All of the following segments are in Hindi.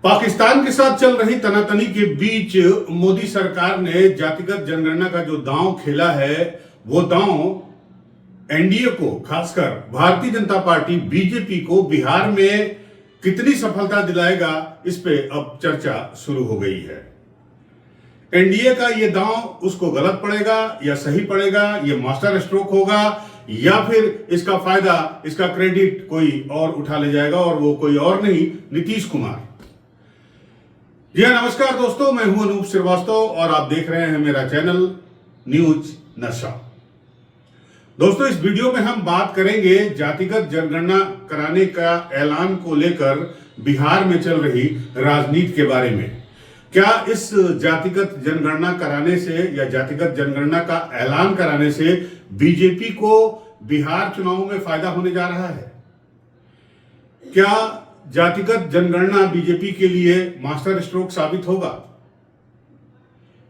पाकिस्तान के साथ चल रही तनातनी के बीच मोदी सरकार ने जातिगत जनगणना का जो दांव खेला है, वो दांव एनडीए को, खासकर भारतीय जनता पार्टी बीजेपी को बिहार में कितनी सफलता दिलाएगा, इस पे अब चर्चा शुरू हो गई है। एनडीए का ये दांव उसको गलत पड़ेगा या सही पड़ेगा, ये मास्टर स्ट्रोक होगा या फिर इसका फायदा, इसका क्रेडिट कोई और उठा ले जाएगा, और वो कोई और नहीं, नीतीश कुमार। जी हाँ, नमस्कार दोस्तों, मैं हूं अनूप श्रीवास्तव और आप देख रहे हैं मेरा चैनल न्यूज नशा। दोस्तों, इस वीडियो में हम बात करेंगे जातिगत जनगणना कराने का ऐलान को लेकर बिहार में चल रही राजनीति के बारे में। क्या इस जातिगत जनगणना कराने से या जातिगत जनगणना का ऐलान कराने से बीजेपी को बिहार चुनाव में फायदा होने जा रहा है? क्या जातिगत जनगणना बीजेपी के लिए मास्टर स्ट्रोक साबित होगा?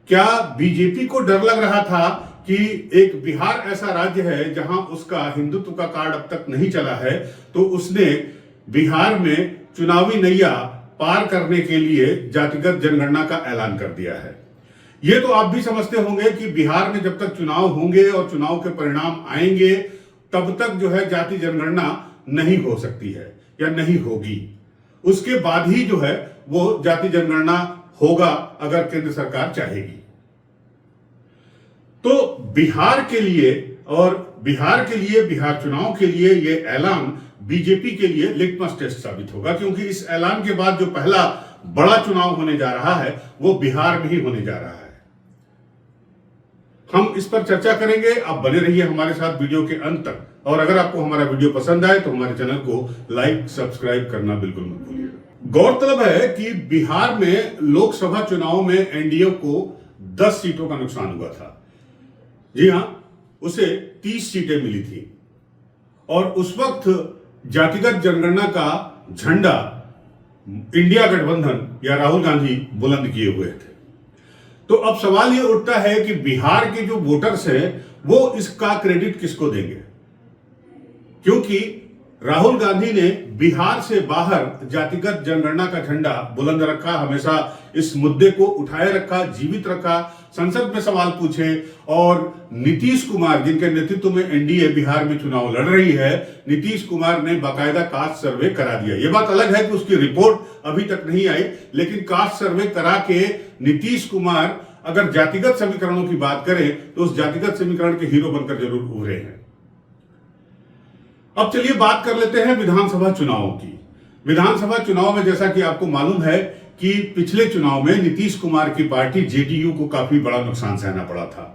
क्या बीजेपी को डर लग रहा था कि एक बिहार ऐसा राज्य है जहां उसका हिंदुत्व का कार्ड अब तक नहीं चला है, तो उसने बिहार में चुनावी नैया पार करने के लिए जातिगत जनगणना का ऐलान कर दिया है? यह तो आप भी समझते होंगे कि बिहार में जब तक चुनाव होंगे और चुनाव के परिणाम आएंगे, तब तक जो है जाति जनगणना नहीं हो सकती है या नहीं होगी। उसके बाद ही जो है वो जाति जनगणना होगा, अगर केंद्र सरकार चाहेगी। तो बिहार के लिए और बिहार चुनाव के लिए ये ऐलान बीजेपी के लिए लिटमस टेस्ट साबित होगा, क्योंकि इस ऐलान के बाद जो पहला बड़ा चुनाव होने जा रहा है वो बिहार में ही होने जा रहा है। हम इस पर चर्चा करेंगे, आप बने रहिए हमारे साथ वीडियो के अंत तक। और अगर आपको हमारा वीडियो पसंद आए तो हमारे चैनल को लाइक, सब्सक्राइब करना बिल्कुल मत भूलिएगा। गौरतलब है कि बिहार में लोकसभा चुनाव में एनडीए को 10 सीटों का नुकसान हुआ था। जी हां, उसे 30 सीटें मिली थी और उस वक्त जातिगत जनगणना का झंडा इंडिया गठबंधन या राहुल गांधी बुलंद किए हुए थे। तो अब सवाल यह उठता है कि बिहार के जो वोटर्स हैं वो इसका क्रेडिट किसको देंगे, क्योंकि राहुल गांधी ने बिहार से बाहर जातिगत जनगणना का झंडा बुलंद रखा, हमेशा इस मुद्दे को उठाए रखा, जीवित रखा, संसद में सवाल पूछे। और नीतीश कुमार, जिनके नेतृत्व में एनडीए बिहार में चुनाव लड़ रही है, नीतीश कुमार ने बाकायदा कास्ट सर्वे करा दिया। यह बात अलग है कि उसकी रिपोर्ट अभी तक नहीं आई, लेकिन कास्ट सर्वे करा के नीतीश कुमार अगर जातिगत समीकरणों की बात करें तो उस जातिगत समीकरण के हीरो बनकर जरूर उभरे हैं। अब चलिए बात कर लेते हैं विधानसभा चुनाव की। विधानसभा चुनाव में जैसा कि आपको मालूम है कि पिछले चुनाव में नीतीश कुमार की पार्टी जेडीयू को काफी बड़ा नुकसान सहना पड़ा था।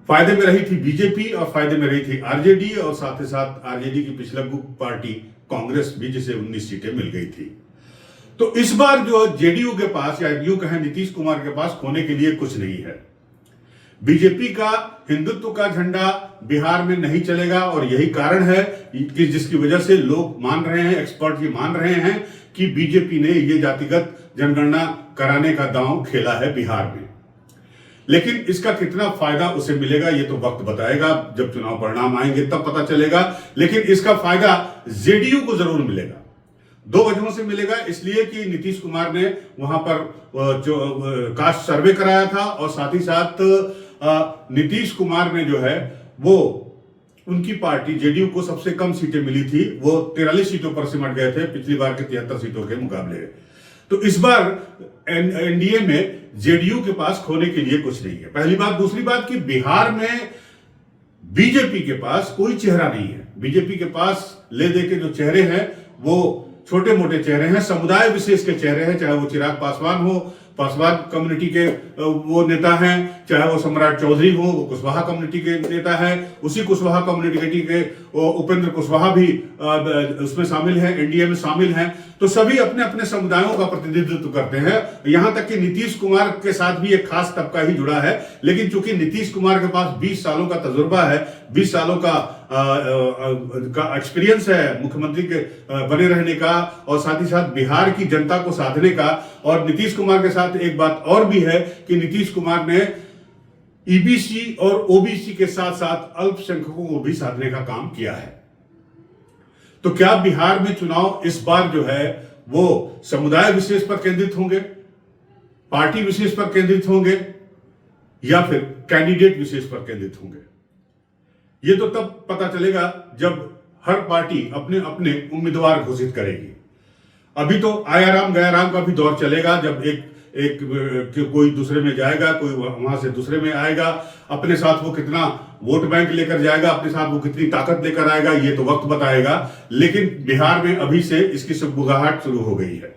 फायदे में रही थी बीजेपी और फायदे में रही थी आरजेडी, और साथ ही साथ आरजेडी की पिछलग्गू पार्टी कांग्रेस भी, जिसे 19 सीटें मिल गई थी। तो इस बार जो जेडीयू के पास, या यूं कहें नीतीश कुमार के पास, खोने के लिए कुछ नहीं है। बीजेपी का हिंदुत्व का झंडा बिहार में नहीं चलेगा, और यही कारण है कि जिसकी वजह से लोग मान रहे हैं, एक्सपर्ट ये मान रहे हैं कि बीजेपी ने ये जातिगत जनगणना कराने का दांव खेला है बिहार में। लेकिन इसका कितना फायदा उसे मिलेगा ये तो वक्त बताएगा, जब चुनाव परिणाम आएंगे तब पता चलेगा। लेकिन इसका फायदा जेडीयू को जरूर मिलेगा। 2 वजहों से मिलेगा। इसलिए कि नीतीश कुमार ने वहां पर जो कास्ट सर्वे कराया था, और साथ ही साथ नीतीश कुमार ने जो है वो, उनकी पार्टी जेडीयू को सबसे कम सीटें मिली थी, वो 43 सीटों पर सिमट गए थे पिछली बार के 73 सीटों के मुकाबले। तो इस बार एनडीए में जेडीयू के पास खोने के लिए कुछ नहीं है, पहली बात। दूसरी बात कि बिहार में बीजेपी के पास कोई चेहरा नहीं है। बीजेपी के पास ले दे के जो चेहरे हैं वो छोटे मोटे चेहरे हैं, समुदाय विशेष के चेहरे हैं, चाहे वो चिराग पासवान हो, पासवान कम्युनिटी के वो नेता हैं, चाहे वो सम्राट चौधरी हो, वो कुशवाहा कम्युनिटी के नेता हैं, उसी कुशवाहा कम्युनिटी के उपेंद्र कुशवाहा भी उसमें शामिल हैं, एनडीए में शामिल हैं। तो सभी अपने अपने समुदायों का प्रतिनिधित्व करते हैं। यहां तक कि नीतीश कुमार के साथ भी एक खास तबका ही जुड़ा है। लेकिन चूंकि नीतीश कुमार के पास 20 सालों का तजुर्बा है, 20 सालों का एक्सपीरियंस है मुख्यमंत्री के बने रहने का, और साथ ही साथ बिहार की जनता को साधने का। और नीतीश कुमार के साथ एक बात और भी है कि नीतीश कुमार ने ईबीसी और ओबीसी के साथ साथ अल्पसंख्यकों को भी साधने का काम किया है। तो क्या बिहार में चुनाव इस बार जो है वो समुदाय विशेष पर केंद्रित होंगे, पार्टी विशेष पर केंद्रित होंगे, या फिर कैंडिडेट विशेष पर केंद्रित होंगे। ये तो तब पता चलेगा जब हर पार्टी अपने अपने उम्मीदवार घोषित करेगी। अभी तो आया राम गया राम का भी दौर चलेगा, जब एक कोई दूसरे में जाएगा, कोई वहां से दूसरे में आएगा, अपने साथ वो कितना वोट बैंक लेकर जाएगा, अपने साथ वो कितनी ताकत लेकर आएगा, ये तो वक्त बताएगा। लेकिन बिहार में अभी से इसकी सुगबुगाहट शुरू हो गई है।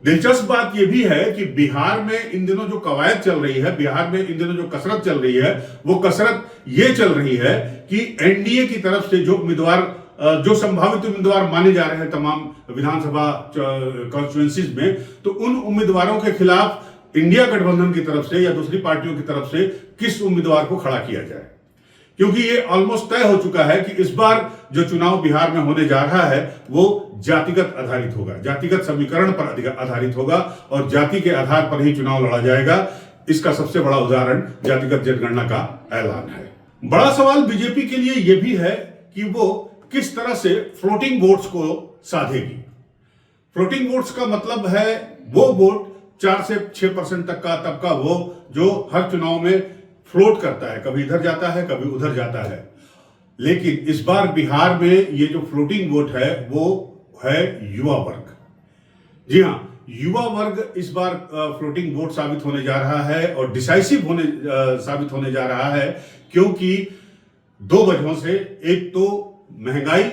दिलचस्प बात यह भी है कि बिहार में इन दिनों जो कवायद चल रही है, बिहार में इन दिनों जो कसरत चल रही है, वो कसरत ये चल रही है कि एनडीए की तरफ से जो उम्मीदवार, जो संभावित उम्मीदवार माने जा रहे हैं तमाम विधानसभा कॉन्स्टिट्यूएंसीज में, तो उन उम्मीदवारों के खिलाफ इंडिया गठबंधन की तरफ से या दूसरी पार्टियों की तरफ से किस उम्मीदवार को खड़ा किया जाए। क्योंकि ये ऑलमोस्ट तय हो चुका है कि इस बार जो चुनाव बिहार में होने जा रहा है वो जातिगत आधारित होगा, जातिगत समीकरण पर आधारित होगा और जाति के आधार पर ही चुनाव लड़ा जाएगा। इसका सबसे बड़ा उदाहरण जातिगत जनगणना का ऐलान है। बड़ा सवाल बीजेपी के लिए यह भी है कि वो किस तरह से फ्लोटिंग वोट्स को साधेगी। फ्लोटिंग वोट्स का मतलब है वो वोट 4 से 6% तक का, तब का वो जो हर चुनाव में फ्लोट करता है, कभी इधर जाता है कभी उधर जाता है। लेकिन इस बार बिहार में ये जो फ्लोटिंग वोट है वो है युवा वर्ग। जी हां, युवा वर्ग इस बार फ्लोटिंग वोट साबित होने जा रहा है और डिसाइसिव साबित होने जा रहा है, क्योंकि 2 वजहों से। एक तो महंगाई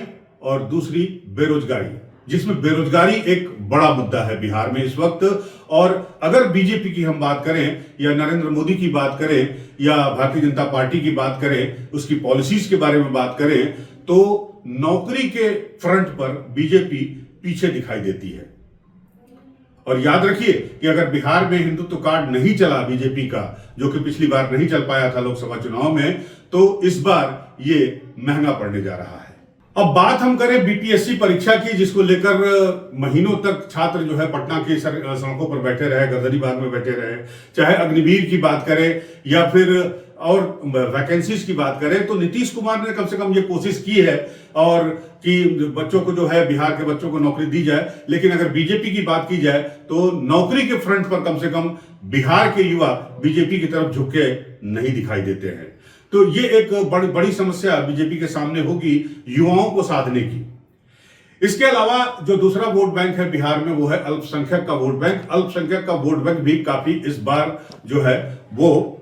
और दूसरी बेरोजगारी, जिसमें बेरोजगारी एक बड़ा मुद्दा है बिहार में इस वक्त। और अगर बीजेपी की हम बात करें या नरेंद्र मोदी की बात करें या भारतीय जनता पार्टी की बात करें, उसकी पॉलिसीज के बारे में बात करें, तो नौकरी के फ्रंट पर बीजेपी पीछे दिखाई देती है। और याद रखिए कि अगर बिहार में हिंदुत्व कार्ड नहीं चला बीजेपी का, जो कि पिछली बार नहीं चल पाया था लोकसभा चुनाव में, तो इस बार ये महंगा पड़ने जा रहा है। अब बात हम करें बीपीएससी परीक्षा की, जिसको लेकर महीनों तक छात्र जो है पटना की सड़कों पर बैठे रहे, गर्दनीबाग में बैठे रहे। चाहे अग्निवीर की बात करें या फिर और वैकेंसीज की बात करें, तो नीतीश कुमार ने कम से कम ये कोशिश की है और कि बच्चों को जो है, बिहार के बच्चों को नौकरी दी जाए। लेकिन अगर बीजेपी की बात की जाए तो नौकरी के फ्रंट पर कम से कम बिहार के युवा बीजेपी की तरफ झुके नहीं दिखाई देते हैं। तो ये एक बड़ी समस्या बीजेपी के सामने होगी युवाओं को साधने की। इसके अलावा जो दूसरा वोट बैंक है बिहार में वो है अल्पसंख्यक का वोट बैंक। अल्पसंख्यक का वोट बैंक भी काफी इस बार जो है वो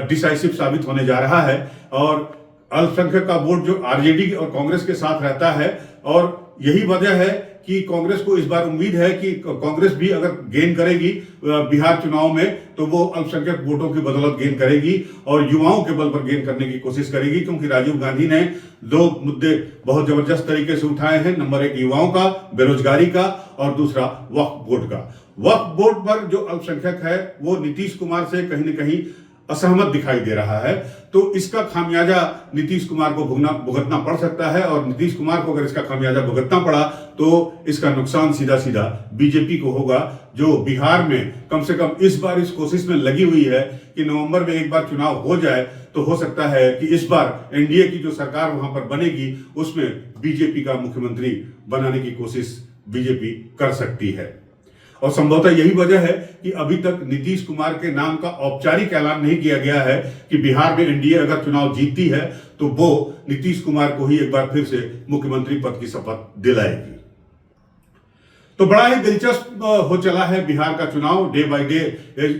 डिसाइसिव साबित होने जा रहा है। और अल्पसंख्यक का वोट जो आरजेडी और कांग्रेस के साथ रहता है, और यही वजह है कि कांग्रेस को इस बार उम्मीद है कि कांग्रेस भी अगर गेन करेगी बिहार चुनाव में, तो वो अल्पसंख्यक वोटों की बदौलत गेन करेगी और युवाओं के बल पर गेन करने की कोशिश करेगी। क्योंकि राजीव गांधी ने 2 मुद्दे बहुत जबरदस्त तरीके से उठाए हैं। नंबर 1 युवाओं का, बेरोजगारी का, और दूसरा वक्फ बोर्ड का। वक्फ बोर्ड पर जो अल्पसंख्यक है वो नीतीश कुमार से कहीं न कहीं असहमत दिखाई दे रहा है। तो इसका खामियाजा नीतीश कुमार को भुगतना पड़ सकता है, और नीतीश कुमार को अगर इसका खामियाजा भुगतना पड़ा तो इसका नुकसान सीधा सीधा बीजेपी को होगा, जो बिहार में कम से कम इस बार इस कोशिश में लगी हुई है कि नवंबर में एक बार चुनाव हो जाए तो हो सकता है कि इस बार एनडीए की जो सरकार वहां पर बनेगी उसमें बीजेपी का मुख्यमंत्री बनाने की कोशिश बीजेपी कर सकती है। और संभवतः यही वजह है कि अभी तक नीतीश कुमार के नाम का औपचारिक ऐलान नहीं किया गया है कि बिहार में एनडीए अगर चुनाव जीतती है तो वो नीतीश कुमार को ही एक बार फिर से मुख्यमंत्री पद की शपथ दिलाएगी। तो बड़ा ही दिलचस्प हो चला है बिहार का चुनाव। डे बाय डे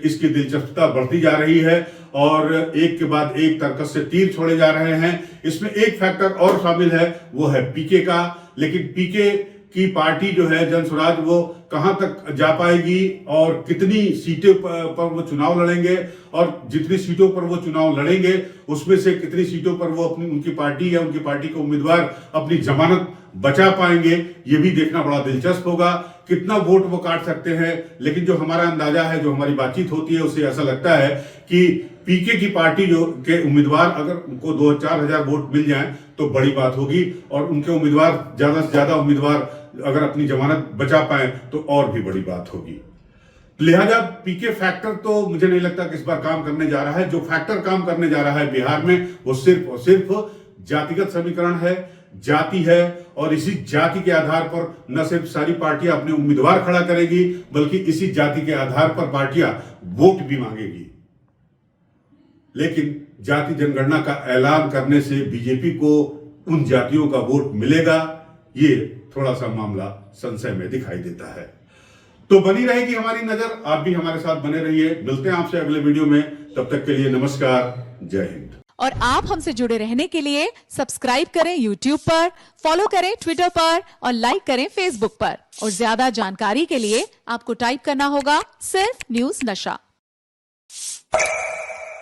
इसकी दिलचस्पता बढ़ती जा रही है और एक के बाद एक तर्कस से तीर छोड़े जा रहे हैं। इसमें एक फैक्टर और शामिल है, वो है पीके का। लेकिन पीके की पार्टी जो है जनसुराज, वो कहां तक जा पाएगी और कितनी सीटों पर वो चुनाव लड़ेंगे, और जितनी सीटों पर वो चुनाव लड़ेंगे उसमें से कितनी सीटों पर वो उनकी पार्टी या उनकी पार्टी के उम्मीदवार अपनी जमानत बचा पाएंगे, ये भी देखना बड़ा दिलचस्प होगा। कितना वोट वो काट सकते हैं। लेकिन जो हमारा अंदाजा है, जो हमारी बातचीत होती है, उससे ऐसा लगता है कि पीके की पार्टी जो के उम्मीदवार अगर उनको 2-4 हजार वोट मिल जाएं तो बड़ी बात होगी, और उनके उम्मीदवार ज्यादा से ज्यादा उम्मीदवार अगर अपनी जमानत बचा पाए तो और भी बड़ी बात होगी। लिहाजा पीके फैक्टर तो मुझे नहीं लगता कि इस बार काम करने जा रहा है। जो फैक्टर काम करने जा रहा है बिहार में वो सिर्फ और सिर्फ जातिगत समीकरण है, जाति है और इसी जाति के आधार पर न सिर्फ सारी पार्टियां अपने उम्मीदवार खड़ा करेगी बल्कि इसी जाति के आधार पर पार्टियां वोट भी मांगेगी। लेकिन जाति जनगणना का ऐलान करने से बीजेपी को उन जातियों का वोट मिलेगा, ये थोड़ा सा मामला संशय में दिखाई देता है। तो बनी रहेगी हमारी नजर, आप भी हमारे साथ बने रहिए। मिलते हैं आपसे अगले वीडियो में, तब तक के लिए नमस्कार, जय हिंद। और आप हमसे जुड़े रहने के लिए सब्सक्राइब करें YouTube पर, फॉलो करें Twitter पर और लाइक करें Facebook पर। और ज्यादा जानकारी के लिए आपको टाइप करना होगा सिर्फ न्यूज नशा।